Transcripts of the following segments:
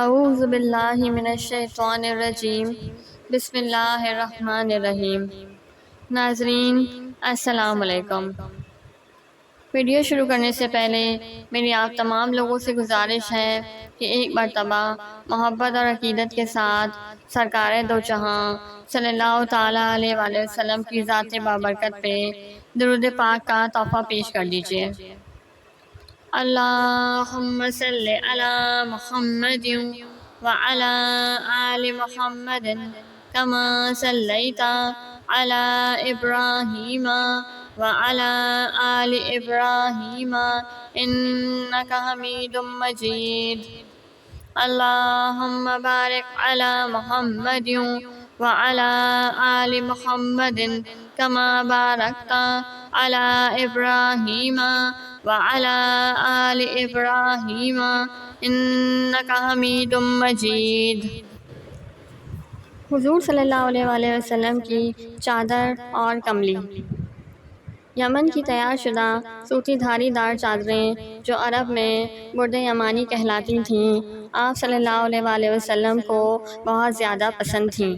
اعوذ باللہ من الشیطان الرجیم بسم اللہ الرحمن الرحیم۔ ناظرین السلام علیکم۔ ویڈیو شروع کرنے سے پہلے میری آپ تمام لوگوں سے گزارش ہے کہ ایک مرتبہ محبت اور عقیدت کے ساتھ سرکار دو جہاں صلی اللہ تعالیٰ علیہ وآلہ وسلم کی ذات بابرکت پہ درود پاک کا تحفہ پیش کر دیجیے۔ اللہم صلی علی محمد وعلی آل محمد کما صلیت علی ابراہیم وعلی آل ابراہیم انک حمید مجید۔ اللہم بارک علی محمد وعلی آل محمد کما بارکت علی ابراہیم وعلی آل ابراہیم انک حمید مجید۔ حضور صلی اللہ علیہ وآلہ وسلم کی چادر اور کملی۔ یمن کی تیار شدہ سوتی دھاری دار چادریں جو عرب میں برد یمانی کہلاتی تھیں، آپ صلی اللہ علیہ وآلہ وسلم کو بہت زیادہ پسند تھیں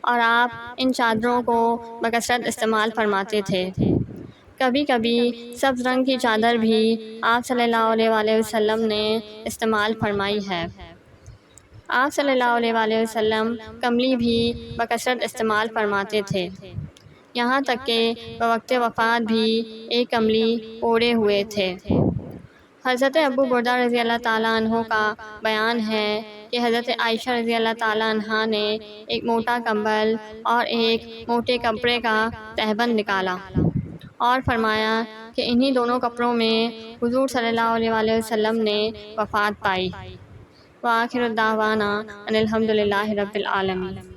اور آپ ان چادروں کو بکثرت استعمال فرماتے تھے۔ کبھی کبھی سبز رنگ کی چادر بھی آپ صلی اللہ علیہ وآلہ وسلم نے استعمال فرمائی ہے۔ آپ صلی اللہ علیہ وآلہ وسلم کملی بھی بکثرت استعمال فرماتے تھے، یہاں تک کہ بوقت وفات بھی ایک کملی اوڑھے ہوئے تھے۔ حضرت ابو بردہ رضی اللہ تعالیٰ عنہ کا بیان ہے کہ حضرت عائشہ رضی اللہ تعالیٰ عنہا نے ایک موٹا کمبل اور ایک موٹے کپڑے کا تہبند نکالا اور فرمایا کہ انہی دونوں کپڑوں میں حضور صلی اللہ علیہ وآلہ وسلم نے وفات پائی۔ وآخر دعوانا ان الحمد للہ رب العالمین۔